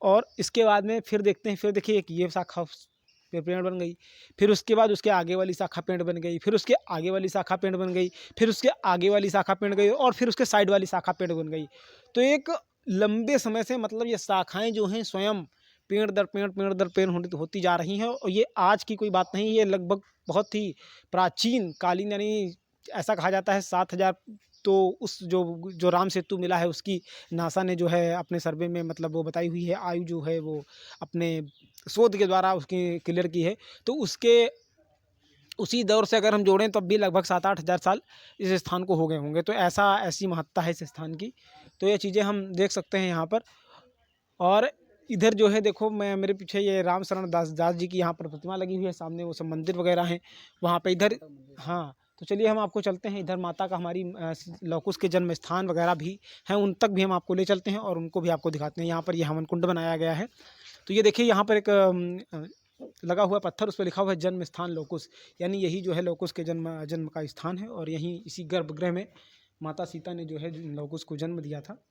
और इसके बाद में फिर देखते हैं, फिर देखिए एक ये शाखा पेड़ बन गई, फिर उसके बाद उसके आगे वाली शाखा पेड़ बन गई, फिर उसके आगे वाली शाखा पेड़ बन गई, फिर उसके आगे वाली शाखा पेड़ गई और फिर उसके साइड वाली शाखा पेड़ बन गई। तो एक लंबे समय से मतलब ये शाखाएं जो हैं स्वयं पेड़ दर पेड़ होती जा रही हैं। और ये आज की कोई बात नहीं, ये लगभग बहुत ही प्राचीन कालीन, यानी ऐसा कहा जाता है 7,000, तो उस जो राम सेतु मिला है उसकी नासा ने जो है अपने सर्वे में मतलब वो बताई हुई है, आयु जो है वो अपने शोध के द्वारा उसकी क्लियर की है। तो उसके उसी दौर से अगर हम जोड़ें तब भी लगभग 7-8 हज़ार साल इस स्थान को हो गए होंगे। तो ऐसी महत्ता है इस स्थान की। तो ये चीज़ें हम देख सकते हैं यहाँ पर। और इधर जो है देखो, मैं मेरे पीछे ये राम शरण दास जी की यहाँ पर प्रतिमा लगी हुई है, सामने वो सब मंदिर वगैरह हैं वहाँ पे इधर। हाँ, तो चलिए हम आपको चलते हैं इधर, माता का हमारी लव कुश के जन्म स्थान वगैरह भी हैं, उन तक भी हम आपको ले चलते हैं और उनको भी आपको दिखाते हैं। यहाँ पर ये हवन कुंड बनाया गया है। तो ये देखिए यहाँ पर एक लगा हुआ पत्थर, उस पर लिखा हुआ है जन्म स्थान लव कुश, यानी यही जो है लव कुश के जन्म का स्थान है। और यहीं इसी गर्भगृह में माता सीता ने जो है लव कुश को जन्म दिया था।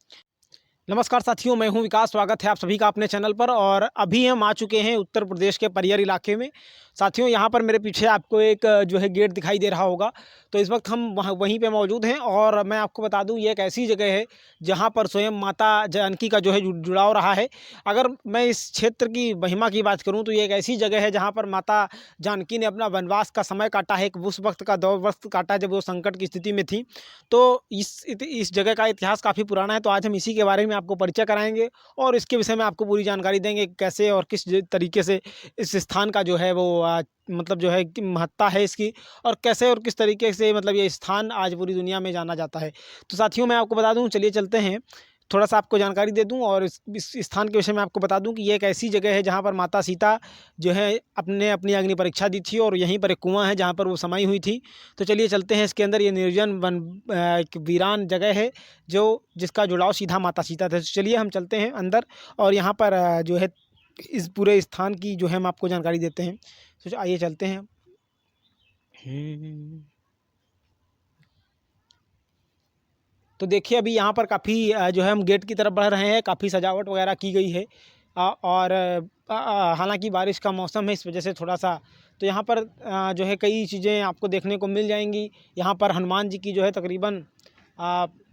नमस्कार साथियों, मैं हूं विकास, स्वागत है आप सभी का अपने चैनल पर। और अभी हम आ चुके हैं उत्तर प्रदेश के परियर इलाके में। साथियों, यहां पर मेरे पीछे आपको एक जो है गेट दिखाई दे रहा होगा, तो इस वक्त हम वहीं पे मौजूद हैं। और मैं आपको बता दूं, ये एक ऐसी जगह है जहां पर स्वयं माता जानकी का जो है जुड़ाव रहा है। अगर मैं इस क्षेत्र की महिमा की बात करूँ तो ये एक ऐसी जगह है जहाँ पर माता जानकी ने अपना वनवास का समय काटा है, उस वक्त का वक्त काटा जब वो संकट की स्थिति में थी। तो इस जगह का इतिहास काफ़ी पुराना है। तो आज हम इसी के बारे में आपको परिचय कराएंगे और इसके विषय में आपको पूरी जानकारी देंगे, कैसे और किस तरीके से इस स्थान का जो है वो मतलब जो है कि महत्ता है इसकी, और कैसे और किस तरीके से मतलब ये स्थान आज पूरी दुनिया में जाना जाता है। तो साथियों, मैं आपको बता दूं, चलिए चलते हैं, थोड़ा सा आपको जानकारी दे दूं और इस स्थान के विषय में आपको बता दूं कि ये एक ऐसी जगह है जहां पर माता सीता जो है अपनी अग्नि परीक्षा दी थी, और यहीं पर एक कुआं है जहां पर वो समाई हुई थी। तो चलिए चलते हैं इसके अंदर। ये निर्जन वन एक वीरान जगह है जिसका जुड़ाव सीधा माता सीता था। तो चलिए हम चलते हैं अंदर और यहाँ पर जो है इस पूरे स्थान की जो है हम आपको जानकारी देते हैं। तो आइए चलते हैं। तो देखिए अभी यहाँ पर काफ़ी जो है हम गेट की तरफ बढ़ रहे हैं, काफ़ी सजावट वगैरह की गई है। और हालांकि बारिश का मौसम है, इस वजह से थोड़ा सा तो यहाँ पर जो है कई चीज़ें आपको देखने को मिल जाएंगी। यहाँ पर हनुमान जी की जो है तकरीबन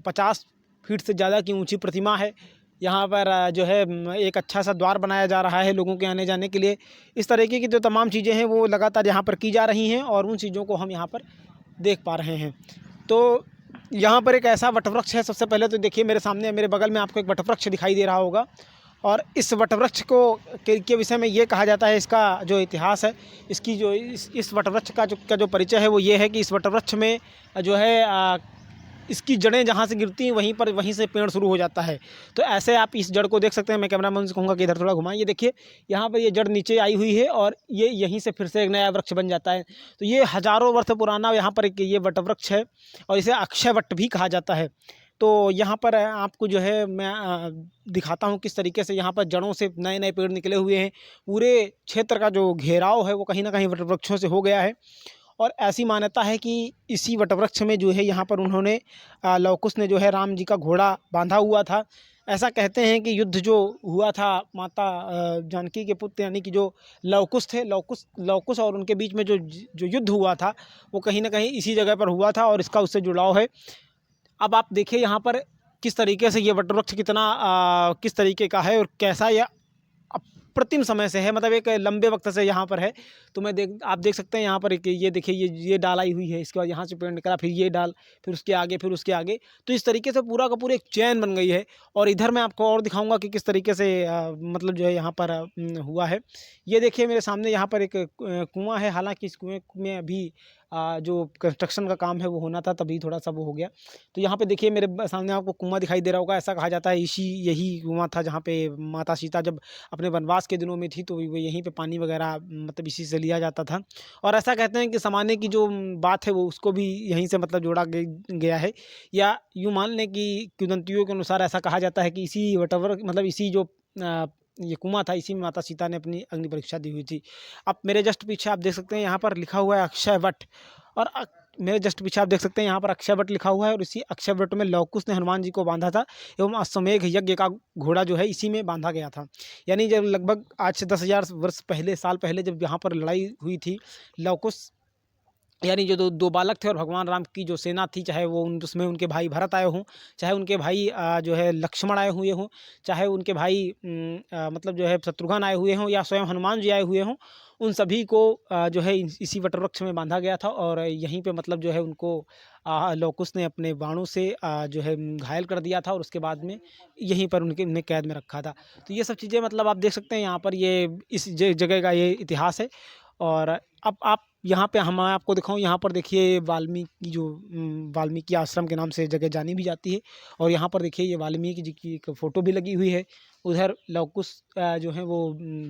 50 फीट से ज़्यादा की ऊंची प्रतिमा है। यहाँ पर जो है एक अच्छा सा द्वार बनाया जा रहा है लोगों के आने जाने के लिए। इस तरीके की जो तमाम चीज़ें हैं वो लगातार यहाँ पर की जा रही हैं और उन चीज़ों को हम यहाँ पर देख पा रहे हैं। तो यहाँ पर एक ऐसा वटवृक्ष है। सबसे पहले तो देखिए मेरे सामने, मेरे बगल में आपको एक वटवृक्ष दिखाई दे रहा होगा। और इस वटवृक्ष को के विषय में ये कहा जाता है, इसका जो इतिहास है, इसकी जो इस वटवृक्ष का जो परिचय है वो ये है कि इस वटवृक्ष में जो है इसकी जड़ें जहाँ से गिरती हैं वहीं से पेड़ शुरू हो जाता है। तो ऐसे आप इस जड़ को देख सकते हैं। मैं कैमरामैन से कहूँगा कि इधर थोड़ा घुमाएं। ये देखिए यहाँ पर ये जड़ नीचे आई हुई है और ये यहीं से फिर से एक नया वृक्ष बन जाता है। तो ये हज़ारों वर्ष पुराना यहाँ पर एक ये वटवृक्ष है और इसे अक्षय वट भी कहा जाता है। तो यहाँ पर आपको जो है मैं दिखाता हूँ किस तरीके से यहाँ पर जड़ों से नए नए पेड़ निकले हुए हैं। पूरे क्षेत्र का जो घेराव है वो कहीं ना कहीं वटवृक्षों से हो गया है। और ऐसी मान्यता है कि इसी वटवृक्ष में जो है यहाँ पर उन्होंने लव कुश ने जो है राम जी का घोड़ा बांधा हुआ था। ऐसा कहते हैं कि युद्ध जो हुआ था माता जानकी के पुत्र यानी कि जो लव कुश थे, लव कुश और उनके बीच में जो युद्ध हुआ था वो कहीं ना कहीं इसी जगह पर हुआ था और इसका उससे जुड़ाव है। अब आप देखिए यहाँ पर किस तरीके से ये वटवृक्ष किस तरीके का है और कैसा यह अप्रतिम समय से है, मतलब एक लंबे वक्त से यहाँ पर है। तो आप देख सकते हैं यहाँ पर एक ये देखिए ये डाल आई हुई है, इसके बाद यहाँ से पेड़ निकला, फिर ये डाल, फिर उसके आगे, फिर उसके आगे। तो इस तरीके से पूरा का पूरा एक चैन बन गई है। और इधर मैं आपको और दिखाऊंगा कि किस तरीके से मतलब जो है यहाँ पर हुआ है। ये देखिए मेरे सामने यहाँ पर एक कुआं है। हालांकि इस कुएं में अभी जो कंस्ट्रक्शन का काम है वो होना था, तभी थोड़ा सा वो हो गया। तो यहाँ पे देखिए मेरे सामने आपको कुआं दिखाई दे रहा होगा। ऐसा कहा जाता है यही कुआं था जहाँ पे माता सीता जब अपने वनवास के दिनों में थी, तो वो यहीं पे पानी वगैरह मतलब इसी से लिया जाता था। और ऐसा कहते हैं कि ज़माने की जो बात है वो उसको भी यहीं से मतलब जोड़ा गया है, या यूँ मान लें कि किंवदंतियों के अनुसार ऐसा कहा जाता है कि इसी वटवृक्ष मतलब इसी जो ये कुआं था, इसी में माता सीता ने अपनी अग्नि परीक्षा दी हुई थी। अब मेरे जस्ट पीछे आप देख सकते हैं यहाँ पर लिखा हुआ है अक्षय वट। और मेरे जस्ट पीछे आप देख सकते हैं यहाँ पर अक्षय वट लिखा हुआ है और इसी अक्षय वट में लव कुश ने हनुमान जी को बांधा था एवं अश्वमेघ यज्ञ का घोड़ा जो है इसी में बांधा गया था। यानी जब लगभग आज से 10,000 वर्ष पहले साल पहले जब यहाँ पर लड़ाई हुई थी, लव कुश यानी जो दो बालक थे और भगवान राम की जो सेना थी, चाहे वो उसमें उनके भाई भरत आए हों, चाहे उनके भाई जो है लक्ष्मण आए हुए हों, चाहे उनके भाई मतलब जो है शत्रुघ्न आए हुए हों या स्वयं हनुमान जी आए हुए हों, उन सभी को जो है इसी वटवृक्ष में बांधा गया था और यहीं पे मतलब जो है उनको लव कुश ने अपने बाणों से जो है घायल कर दिया था और उसके बाद में यहीं पर उन्हें कैद में रखा था। तो ये सब चीज़ें मतलब आप देख सकते हैं यहाँ पर, ये इस जगह का ये इतिहास है। और अब आप यहाँ पे हम आपको दिखाऊँ, यहाँ पर देखिए वाल्मीकि जो वाल्मीकि आश्रम के नाम से जगह जानी भी जाती है और यहाँ पर देखिए ये वाल्मीकि जी की एक फ़ोटो भी लगी हुई है। उधर लव कुश जो है वो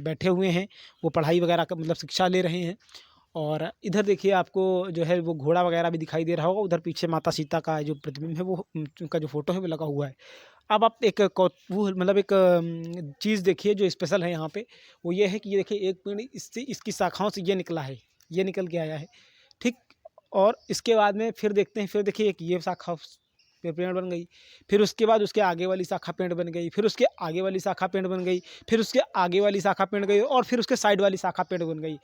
बैठे हुए हैं, वो पढ़ाई वगैरह का मतलब शिक्षा ले रहे हैं और इधर देखिए आपको जो है वो घोड़ा वगैरह भी दिखाई दे रहा होगा। उधर पीछे माता सीता का जो प्रतिबिंब है वो उनका जो फ़ोटो है वो लगा हुआ है। अब आप एक वो मतलब एक चीज़ देखिए जो स्पेशल है यहाँ पे, वो ये है कि ये देखिए एक पेड़ इससे इसकी शाखाओं से ये निकला है, ये निकल के आया है, ठीक। और इसके बाद में फिर देखते हैं, फिर देखिए एक ये शाखा पेड़ बन गई, फिर उसके बाद उसके आगे वाली शाखा पेड़ बन गई, फिर उसके आगे वाली शाखा पेड़ बन गई, फिर उसके आगे वाली शाखा पेड़ गई और फिर उसके साइड वाली शाखा पेड़ बन गई।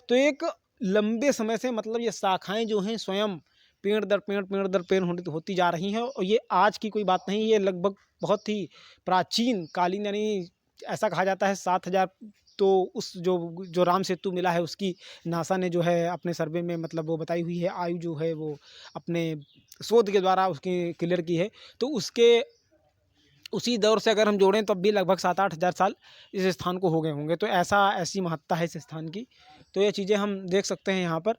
तो एक लंबे समय से मतलब ये शाखाएँ जो हैं स्वयं पेड़ दर पेड़ होती जा रही हैं और ये आज की कोई बात नहीं, ये लगभग बहुत ही प्राचीन कालीन, यानी ऐसा कहा जाता है 7,000, तो उस जो जो राम सेतु मिला है उसकी नासा ने जो है अपने सर्वे में मतलब वो बताई हुई है, आयु जो है वो अपने शोध के द्वारा उसकी क्लियर की है। तो उसके उसी दौर से अगर हम जोड़ें तब भी लगभग 7-8 हज़ार साल इस स्थान को हो गए होंगे। तो ऐसी महत्ता है इस स्थान की। तो ये चीज़ें हम देख सकते हैं यहाँ पर।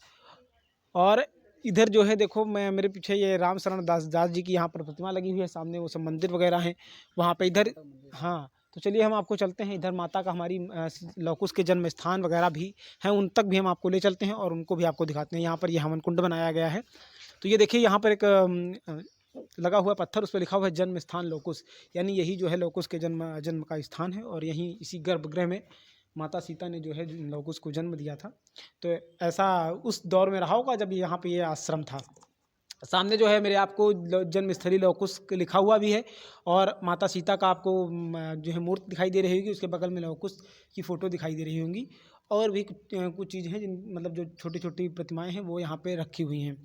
और इधर जो है देखो, मैं मेरे पीछे ये राम शरण दास जी की यहाँ पर प्रतिमा लगी हुई है, सामने वो सब मंदिर वगैरह हैं वहाँ पे इधर। हाँ, तो चलिए हम आपको चलते हैं इधर, माता का हमारी लव कुश के जन्म स्थान वगैरह भी हैं, उन तक भी हम आपको ले चलते हैं और उनको भी आपको दिखाते हैं। यहाँ पर ये हवन कुंड बनाया गया है। तो ये देखिए यहाँ पर एक लगा हुआ पत्थर, उस पर लिखा हुआ है जन्म स्थान लव कुश, यानी यही जो है लव कुश के जन्म का स्थान है और यहीं इसी गर्भगृह में माता सीता ने जो है लव कुश को जन्म दिया था। तो ऐसा उस दौर में रहा होगा जब यहाँ पे ये आश्रम था। सामने जो है मेरे आपको जन्मस्थली लव कुश लिखा हुआ भी है और माता सीता का आपको जो है मूर्ति दिखाई दे रही होगी, उसके बगल में लव कुश की फ़ोटो दिखाई दे रही होंगी और भी कुछ चीज़ें हैं जिन मतलब जो छोटी छोटी प्रतिमाएं हैं वो यहाँ पे रखी हुई हैं।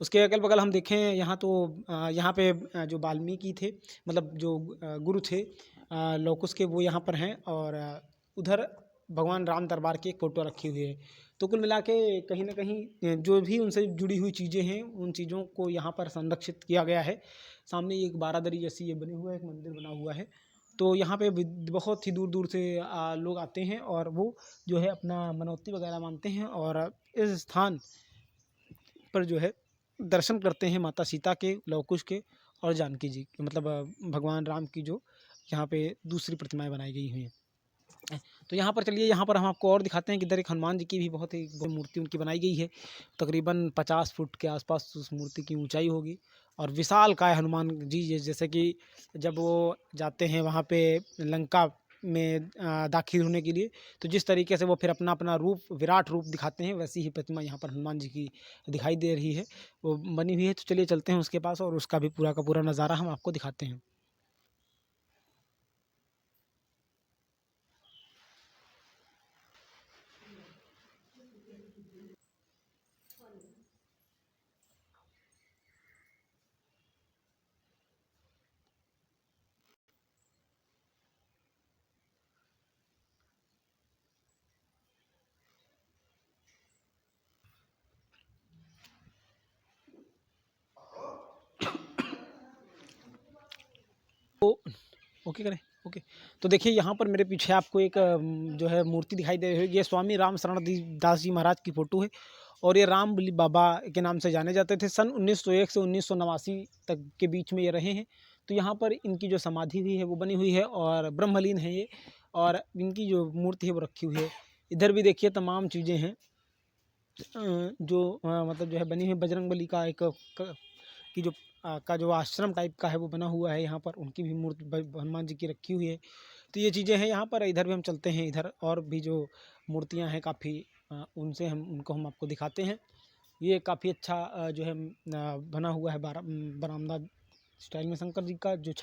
उसके अगल बगल हम देखें यहाँ तो यहाँ पे जो वाल्मीकि थे, मतलब जो गुरु थे लव कुश के, वो यहाँ पर हैं और उधर भगवान राम दरबार की एक फ़ोटो रखी हुई है। तो कुल मिला के कहीं ना कहीं जो भी उनसे जुड़ी हुई चीज़ें हैं उन चीज़ों को यहाँ पर संरक्षित किया गया है। सामने एक बारादरी जैसी ये बनी हुआ है, एक मंदिर बना हुआ है। तो यहाँ पे बहुत ही दूर दूर से लोग आते हैं और वो जो है अपना मनौती वगैरह मानते हैं और इस स्थान पर जो है दर्शन करते हैं माता सीता के, लव कुश के और जानकी जी के, मतलब भगवान राम की जो यहाँ पे दूसरी प्रतिमाएं बनाई गई हुई हैं। तो यहाँ पर चलिए, यहाँ पर हम आपको और दिखाते हैं कि इधर एक हनुमान जी की भी बहुत ही बड़ी मूर्ति उनकी बनाई गई है। तकरीबन 50 फुट के आसपास उस मूर्ति की ऊंचाई होगी और विशालकाय हनुमान जी, जैसे कि जब वो जाते हैं वहाँ पे लंका में दाखिल होने के लिए, तो जिस तरीके से वो फिर अपना अपना रूप, विराट रूप दिखाते हैं, वैसी ही प्रतिमा यहाँ पर हनुमान जी की दिखाई दे रही है, वो बनी हुई है। तो चलिए चलते हैं उसके पास और उसका भी पूरा का पूरा नज़ारा हम आपको दिखाते हैं। ओके करें, ओके। तो देखिए यहाँ पर मेरे पीछे आपको एक जो है मूर्ति दिखाई दे रही होगी, ये स्वामी राम शरण दास जी महाराज की फ़ोटो है और ये रामबली बाबा के नाम से जाने जाते थे। सन 1901 से 1989 तक के बीच में ये रहे हैं। तो यहाँ पर इनकी जो समाधि भी है वो बनी हुई है और ब्रह्मलीन है ये, और इनकी जो मूर्ति है वो रखी हुई है। इधर भी देखिए तमाम चीज़ें हैं जो मतलब जो है बनी हुई। बजरंगबली का एक की जो का जो आश्रम टाइप का है वो बना हुआ है यहाँ पर, उनकी भी मूर्ति हनुमान जी की रखी हुई है। तो ये चीज़ें हैं यहाँ पर। इधर भी हम चलते हैं, इधर और भी जो मूर्तियाँ हैं काफ़ी, उनसे हम उनको हम आपको दिखाते हैं। ये काफ़ी अच्छा जो है बना हुआ है बरामदा स्टाइल में। शंकर जी का जो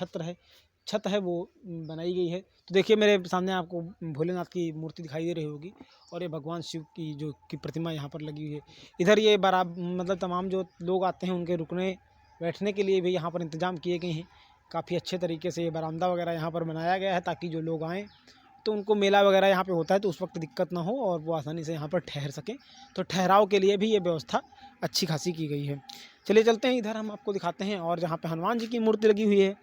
छत है वो बनाई गई है। तो देखिए मेरे सामने आपको भोलेनाथ की मूर्ति दिखाई दे रही होगी और ये भगवान शिव की प्रतिमा यहाँ पर लगी हुई है। इधर ये मतलब तमाम जो लोग आते हैं उनके रुकने बैठने के लिए भी यहाँ पर इंतज़ाम किए गए हैं। काफ़ी अच्छे तरीके से ये बरामदा वगैरह यहाँ पर बनाया गया है ताकि जो लोग आएँ तो उनको मेला वगैरह यहाँ पे होता है तो उस वक्त दिक्कत ना हो और वो आसानी से यहाँ पर ठहर सकें। तो ठहराव के लिए भी ये व्यवस्था अच्छी खासी की गई है। चलिए चलते हैं इधर, हम आपको दिखाते हैं और जहाँ पे हनुमान जी की मूर्ति लगी हुई है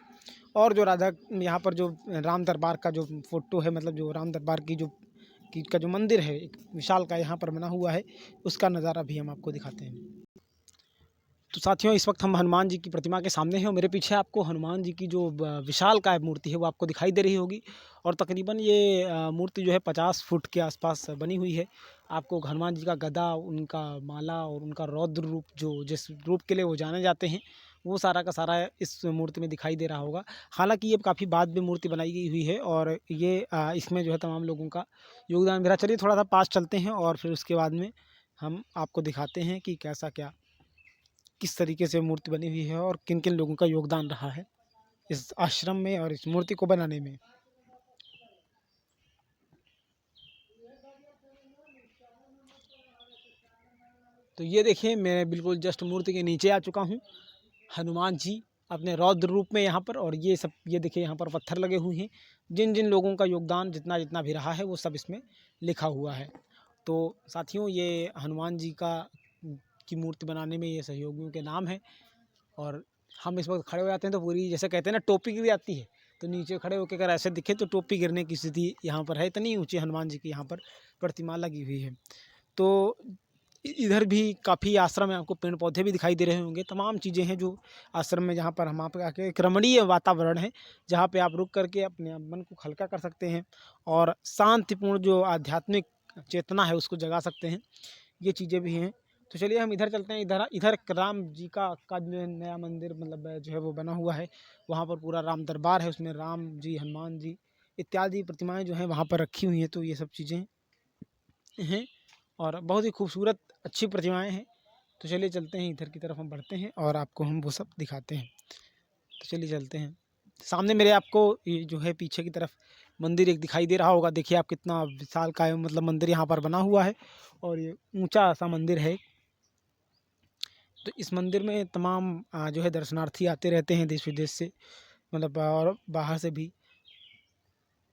और जो राधा यहाँ पर जो राम दरबार का जो फोटो है, मतलब जो राम दरबार का जो मंदिर है एक विशाल का यहाँ पर बना हुआ है, उसका नज़ारा भी हम आपको दिखाते हैं। तो साथियों इस वक्त हम हनुमान जी की प्रतिमा के सामने हैं और मेरे पीछे आपको हनुमान जी की जो विशाल काय मूर्ति है वो आपको दिखाई दे रही होगी और तकरीबन ये मूर्ति जो है 50 फुट के आसपास बनी हुई है। आपको हनुमान जी का गदा, उनका माला और उनका रौद्र रूप जो जिस रूप के लिए वो जाने जाते हैं वो सारा का सारा इस मूर्ति में दिखाई दे रहा होगा। हालांकि ये काफ़ी बाद में मूर्ति बनाई गई हुई है और ये इसमें जो है तमाम लोगों का योगदान मेरा। चलिए थोड़ा सा पास चलते हैं और फिर उसके बाद में हम आपको दिखाते हैं कि कैसा क्या किस तरीके से मूर्ति बनी हुई है और किन किन लोगों का योगदान रहा है इस आश्रम में और इस मूर्ति को बनाने में। तो ये देखिए मैं बिल्कुल जस्ट मूर्ति के नीचे आ चुका हूँ। हनुमान जी अपने रौद्र रूप में यहाँ पर, और ये देखिए यहाँ पर पत्थर लगे हुए हैं। जिन जिन लोगों का योगदान जितना जितना भी रहा है वो सब इसमें लिखा हुआ है। तो साथियों ये हनुमान जी की मूर्ति बनाने में ये सहयोगियों के नाम है और हम इस वक्त खड़े हो जाते हैं तो पूरी जैसे कहते हैं ना टोपी गिर जाती है, तो नीचे खड़े होकर अगर ऐसे दिखे तो टोपी गिरने की स्थिति यहाँ पर है। इतनी ऊंची हनुमान जी की यहाँ पर प्रतिमा लगी हुई है। तो इधर भी काफ़ी आश्रम में आपको पेड़ पौधे भी दिखाई दे रहे होंगे। तमाम चीज़ें हैं जो आश्रम में, जहाँ पर हम आप आके एक रमणीय वातावरण है जहाँ पे आप रुक करके अपने मन को हल्का कर सकते हैं और शांतिपूर्ण जो आध्यात्मिक चेतना है उसको जगा सकते हैं। ये चीज़ें भी हैं। तो चलिए हम इधर चलते हैं। इधर इधर राम जी का जो है नया मंदिर मतलब जो है वो बना हुआ है। वहाँ पर पूरा राम दरबार है, उसमें राम जी, हनुमान जी इत्यादि प्रतिमाएं जो हैं वहाँ पर रखी हुई हैं। तो ये सब चीज़ें हैं और बहुत ही खूबसूरत अच्छी प्रतिमाएं हैं। तो चलिए चलते हैं, इधर की तरफ हम बढ़ते हैं और आपको हम वो सब दिखाते हैं। तो चलिए चलते हैं। सामने मेरे आपको ये जो है पीछे की तरफ मंदिर एक दिखाई दे रहा होगा। देखिए आप कितना विशाल का मतलब मंदिर यहाँ पर बना हुआ है और ये ऊंचा सा मंदिर है। तो इस मंदिर में तमाम जो है दर्शनार्थी आते रहते हैं देश विदेश से, मतलब और बाहर से भी।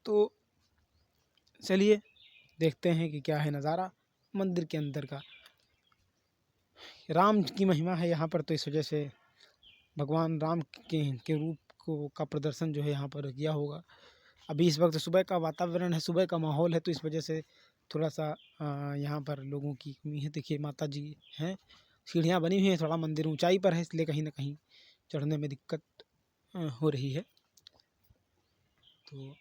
तो चलिए देखते हैं कि क्या है नज़ारा मंदिर के अंदर का। राम की महिमा है यहाँ पर, तो इस वजह से भगवान राम के रूप का प्रदर्शन जो है यहाँ पर किया होगा। अभी इस वक्त सुबह का वातावरण है, सुबह का माहौल है, तो इस वजह से थोड़ा सा यहाँ पर लोगों की कमी है। देखिए माता जी हैं, सीढ़ियाँ बनी हुई हैं, थोड़ा मंदिर ऊंचाई पर है इसलिए कहीं ना कहीं चढ़ने में दिक्कत हो रही है। तो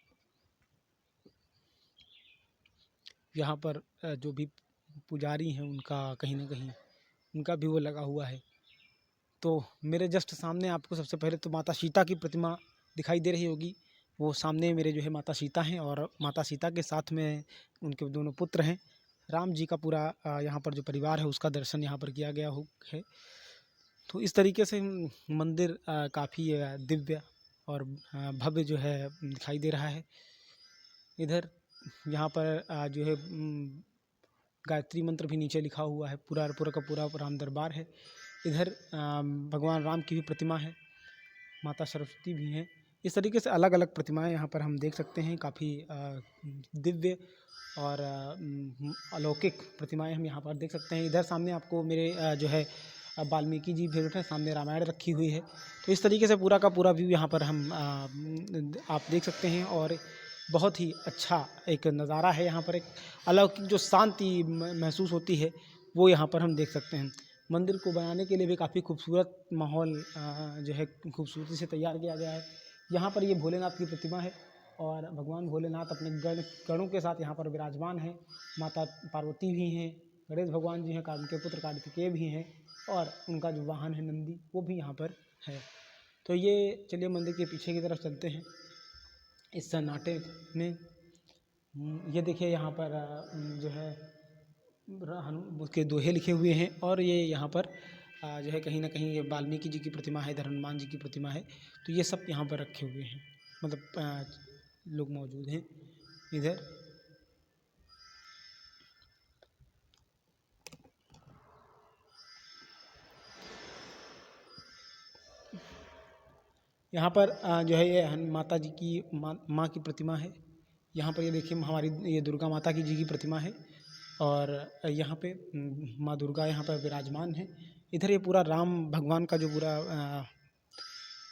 यहाँ पर जो भी पुजारी हैं उनका कहीं ना कहीं उनका भी वो लगा हुआ है। तो मेरे जस्ट सामने आपको सबसे पहले तो माता सीता की प्रतिमा दिखाई दे रही होगी। वो सामने मेरे जो है माता सीता हैं और माता सीता के साथ में उनके दोनों पुत्र हैं। राम जी का पूरा यहाँ पर जो परिवार है उसका दर्शन यहाँ पर किया गया है। तो इस तरीके से मंदिर काफ़ी दिव्य और भव्य जो है दिखाई दे रहा है। इधर यहाँ पर जो है गायत्री मंत्र भी नीचे लिखा हुआ है। पूरा पूरा का पूरा राम दरबार है। इधर भगवान राम की भी प्रतिमा है, माता सरस्वती भी हैं। इस तरीके से अलग अलग प्रतिमाएं यहाँ पर हम देख सकते हैं। काफ़ी दिव्य और अलौकिक प्रतिमाएं हम यहाँ पर देख सकते हैं। इधर सामने आपको मेरे जो है वाल्मीकि जी भी बैठे हैं, सामने रामायण रखी हुई है। तो इस तरीके से पूरा का पूरा व्यू यहाँ पर हम आप देख सकते हैं और बहुत ही अच्छा एक नज़ारा है। यहाँ पर एक अलौकिक जो शांति महसूस होती है वो यहाँ पर हम देख सकते हैं। मंदिर को बनाने के लिए भी काफ़ी खूबसूरत माहौल जो है खूबसूरती से तैयार किया गया है। यहाँ पर ये भोलेनाथ की प्रतिमा है और भगवान भोलेनाथ अपने गणों के साथ यहाँ पर विराजमान हैं। माता पार्वती भी हैं, गणेश भगवान जी हैं, उनके पुत्र कार्तिकेय भी हैं और उनका जो वाहन है नंदी वो भी यहाँ पर है। तो ये चलिए मंदिर के पीछे की तरफ चलते हैं। इस सन्नाटे में ये देखिए यहाँ पर जो है उसके दोहे लिखे हुए हैं। और ये यहाँ पर जो है कहीं ना कहीं ये वाल्मीकि जी की प्रतिमा है, इधर हनुमान जी की प्रतिमा है। तो ये सब यहाँ पर रखे हुए हैं, मतलब लोग मौजूद हैं इधर। यहाँ पर जो है ये माता जी की माँ की प्रतिमा है। यहाँ पर ये देखिए हमारी ये दुर्गा माता की जी की प्रतिमा है। और यहाँ पे माँ दुर्गा यहाँ पर विराजमान है। इधर ये पूरा राम भगवान का जो पूरा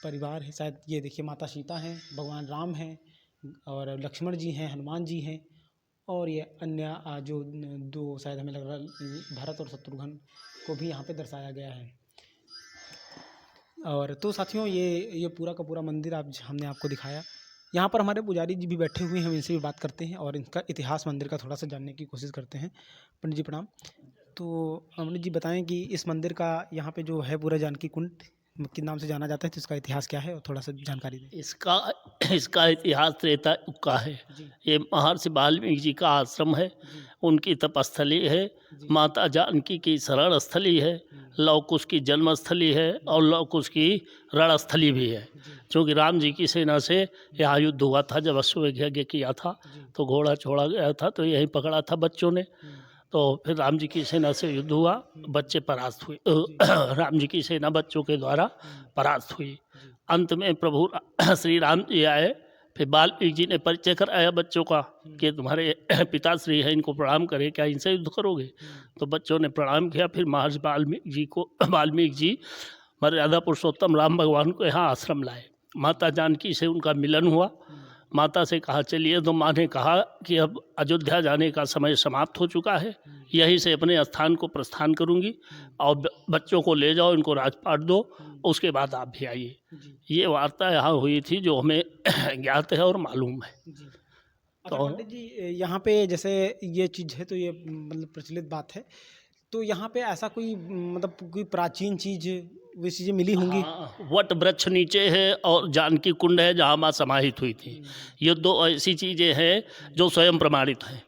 परिवार है, शायद ये देखिए माता सीता हैं, भगवान राम हैं, और लक्ष्मण जी हैं, हनुमान जी हैं, और ये अन्य जो दो शायद हमें लग रहा है भरत और शत्रुघ्न को भी यहाँ पे दर्शाया गया है। और तो साथियों ये पूरा का पूरा मंदिर हमने आपको दिखाया। यहाँ पर हमारे पुजारी जी भी बैठे हुए हैं, हम इनसे भी बात करते हैं और इनका इतिहास मंदिर का थोड़ा सा जानने की कोशिश करते हैं। पंडित जी प्रणाम। तो पंडित जी बताएं कि इस मंदिर का यहाँ पे जो है पूरा जानकी कुंड के नाम से जाना जाता है, तो इसका इतिहास क्या है और थोड़ा सा जानकारी दें। इसका इतिहास त्रेता युग का है। ये महर्षि वाल्मीकि जी का आश्रम है, उनकी तपस्थली है, माता जानकी की शरण स्थली है, लव कुश की जन्मस्थली है और लव कुश की रणस्थली भी है। क्योंकि राम जी की सेना से यहाँ युद्ध हुआ था, जब अश्वमेध यज्ञ किया था तो घोड़ा छोड़ा गया था, तो यहीं पकड़ा था बच्चों ने। तो फिर राम जी की सेना से युद्ध हुआ, बच्चे परास्त हुए, राम जी की सेना बच्चों के द्वारा परास्त हुई। अंत में प्रभु श्री राम जी आए, फिर वाल्मीकि जी ने परिचय कराया बच्चों का कि तुम्हारे पिताश्री हैं, इनको प्रणाम करें, क्या इनसे युद्ध करोगे? तो बच्चों ने प्रणाम किया। फिर महर्षि वाल्मीकि जी मर्यादा पुरुषोत्तम राम भगवान को यहाँ आश्रम लाए। माता जानकी से उनका मिलन हुआ। माता से कहा चलिए, तो माँ ने कहा कि अब अयोध्या जाने का समय समाप्त हो चुका है, यहीं से अपने स्थान को प्रस्थान करूँगी और बच्चों को ले जाओ, इनको राजपाट दो, उसके बाद आप भी आइए। ये वार्ता यहाँ हुई थी जो हमें ज्ञात है और मालूम है। अच्छा पंडित जी, यहाँ पे जैसे ये चीज़ है तो ये मतलब प्रचलित बात है, तो यहाँ पे ऐसा कोई मतलब कोई प्राचीन चीज़ वे चीज़ें मिली होंगी? हाँ, वट वृक्ष नीचे है और जानकी कुंड है जहाँ माँ समाहित हुई थी। ये दो ऐसी चीज़ें हैं जो स्वयं प्रमाणित हैं।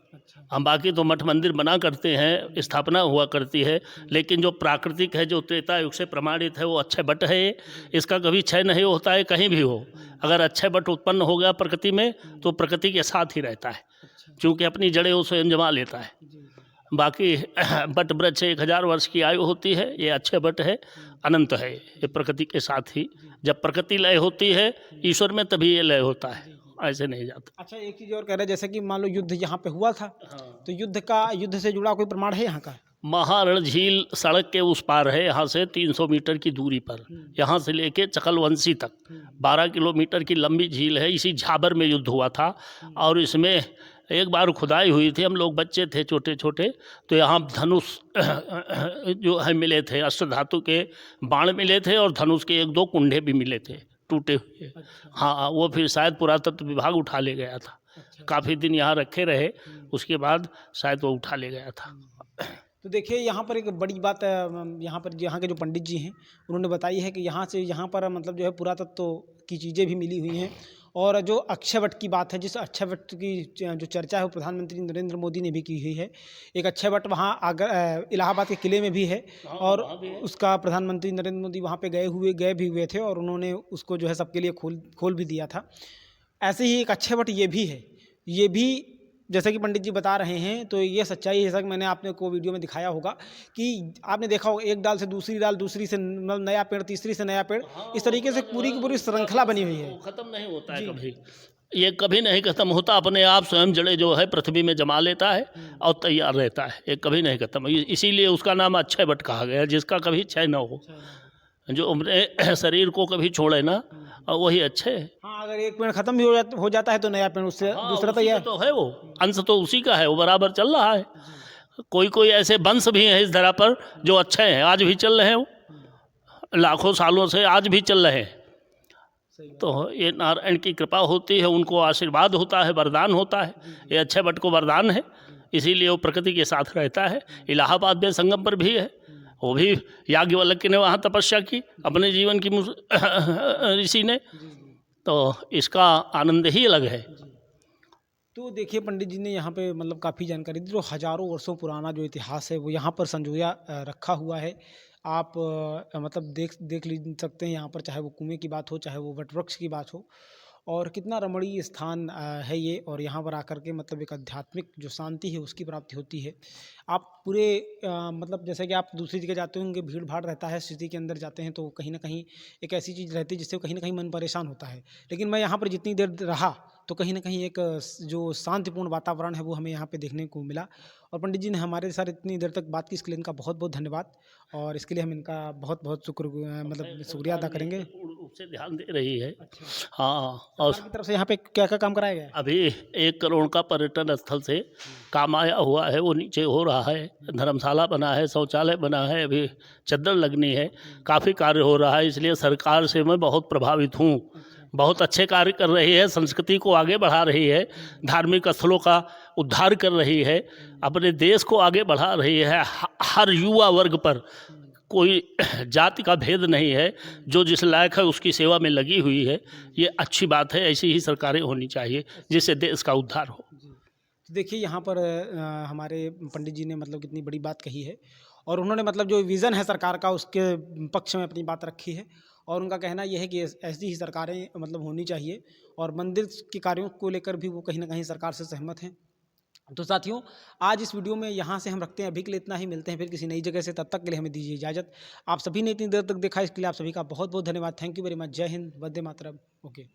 हम बाकी तो मठ मंदिर बना करते हैं, स्थापना हुआ करती है, लेकिन जो प्राकृतिक है, जो त्रेता युग से प्रमाणित है, वो अक्षय वट है। इसका कभी क्षय नहीं होता है, कहीं भी हो। अगर अक्षय वट उत्पन्न हो गया प्रकृति में तो प्रकृति के साथ ही रहता है, क्योंकि अपनी जड़ें वो स्वयं जमा लेता है। बाकी बट वृक्ष 1000 वर्ष की आयु होती है, ये अच्छे बट है, अनंत है, ये प्रकृति के साथ ही। जब प्रकृति लय होती है ईश्वर में, तभी ये लय होता है, ऐसे नहीं जाता। अच्छा एक चीज़ और कह रहे हैं, जैसे कि मान लो युद्ध यहाँ पे हुआ था, तो युद्ध से जुड़ा कोई प्रमाण है यहाँ का? महारण झील सड़क के उस पार है, यहाँ से 300 मीटर की दूरी पर, यहाँ से लेके चकलवंशी तक 12 किलोमीटर की लंबी झील है। इसी झाबर में युद्ध हुआ था और इसमें एक बार खुदाई हुई थी, हम लोग बच्चे थे छोटे छोटे, तो यहाँ धनुष जो है मिले थे, अष्ट धातु के बाण मिले थे और धनुष के 1-2 कुंडे भी मिले थे टूटे हुए। हाँ, वो फिर शायद पुरातत्व विभाग उठा ले गया था। काफ़ी दिन यहाँ रखे रहे, उसके बाद शायद वो उठा ले गया था। तो देखिए यहाँ पर एक बड़ी बात यहाँ पर यहाँ के जो पंडित जी हैं उन्होंने बताई है कि यहाँ पर मतलब जो है पुरातत्व की चीज़ें भी मिली हुई हैं। और जो अक्षय वट की बात है, जिस अक्षय वट की जो चर्चा है वो प्रधानमंत्री नरेंद्र मोदी ने भी की हुई है। एक अक्षय वट वहाँ इलाहाबाद के किले में भी है, और उसका प्रधानमंत्री नरेंद्र मोदी वहाँ पे गए भी हुए थे और उन्होंने उसको जो है सबके लिए खोल भी दिया था। ऐसे ही एक अक्षय वट ये भी है, ये भी जैसे कि पंडित जी बता रहे हैं, तो ये सच्चाई है। जैसा कि मैंने आपने को वीडियो में दिखाया होगा कि आपने देखा होगा, एक डाल से दूसरी डाल, दूसरी से नया पेड़, तीसरी से नया पेड़, इस तरीके से पूरी की पूरी श्रृंखला बनी हुई है। खत्म नहीं होता है कभी, ये कभी नहीं खत्म होता। अपने आप स्वयं जड़े जो है पृथ्वी में जमा लेता है और तैयार रहता है, ये कभी नहीं खत्म। इसीलिए उसका नाम अक्षय वट कहा गया, जिसका कभी क्षय न हो, जो अपने शरीर को कभी छोड़े ना, और वही अच्छे है। हाँ, अगर एक पेड़ खत्म भी हो जाता है तो नया पेड़ उससे दूसरा तैयार तो है, वो अंश तो उसी का है, वो बराबर चल रहा है। कोई ऐसे वंश भी हैं इस धरा पर जो अच्छे हैं, आज भी चल रहे हैं, वो लाखों सालों से आज भी चल रहे हैं। तो ये नारायण की कृपा होती है, उनको आशीर्वाद होता है, वरदान होता है। ये अक्षय वट को वरदान है, इसीलिए वो प्रकृति के साथ रहता है। इलाहाबाद में संगम पर भी है, वो भी याज्ञवल्क्य ने वहाँ तपस्या की अपने जीवन की ऋषि ने, तो इसका आनंद ही अलग है। तो देखिए पंडित जी ने यहाँ पे मतलब काफ़ी जानकारी दी, जो हज़ारों वर्षों पुराना जो इतिहास है वो यहाँ पर संजोया रखा हुआ है। आप मतलब देख देख सकते हैं यहाँ पर, चाहे वो कुएँ की बात हो, चाहे वो वटवृक्ष की बात हो, और कितना रमणीय स्थान है ये। और यहाँ पर आकर के मतलब एक आध्यात्मिक जो शांति है उसकी प्राप्ति होती है। आप पूरे मतलब जैसे कि आप दूसरी जगह जाते होंगे, भीड़ भाड़ रहता है, सिटी के अंदर जाते हैं तो कहीं ना कहीं एक ऐसी चीज़ रहती है जिससे कहीं ना कहीं मन परेशान होता है। लेकिन मैं यहाँ पर जितनी देर रहा तो कहीं ना कहीं एक जो शांतिपूर्ण वातावरण है वो हमें यहाँ पे देखने को मिला। और पंडित जी ने हमारे साथ इतनी देर तक बात की, इसके लिए इनका बहुत बहुत धन्यवाद। और इसके लिए हम इनका बहुत बहुत मतलब शुक्रिया अदा करेंगे। पूर्ण रूप से ध्यान दे रही है। अच्छा, हाँ, और सरकार की तरफ से यहाँ पे क्या क्या काम कराया गया है? अभी 1 करोड़ का पर्यटन स्थल से काम आया हुआ है, वो नीचे हो रहा है। धर्मशाला बना है, शौचालय बना है, अभी चद्दर लगनी है, काफ़ी कार्य हो रहा है। इसलिए सरकार से मैं बहुत प्रभावित हूँ। बहुत अच्छे कार्य कर रही है, संस्कृति को आगे बढ़ा रही है, धार्मिक स्थलों का उद्धार कर रही है, अपने देश को आगे बढ़ा रही है। हर युवा वर्ग पर कोई जाति का भेद नहीं है, जो जिस लायक है उसकी सेवा में लगी हुई है। ये अच्छी बात है, ऐसी ही सरकारें होनी चाहिए जिससे देश का उद्धार हो। तो देखिए यहाँ पर हमारे पंडित जी ने मतलब कितनी बड़ी बात कही है, और उन्होंने मतलब जो विज़न है सरकार का उसके पक्ष में अपनी बात रखी है। और उनका कहना यह है कि ऐसी ही सरकारें मतलब होनी चाहिए, और मंदिर के कार्यों को लेकर भी वो कहीं ना कहीं सरकार से सहमत हैं। तो साथियों, आज इस वीडियो में यहाँ से हम रखते हैं, अभी के लिए इतना ही। मिलते हैं फिर किसी नई जगह से, तब तक के लिए हमें दीजिए इजाज़त। आप सभी ने इतनी देर तक देखा, इसके लिए आप सभी का बहुत बहुत धन्यवाद। Thank you very much. जय हिंद, वंदे मातरम। ओके।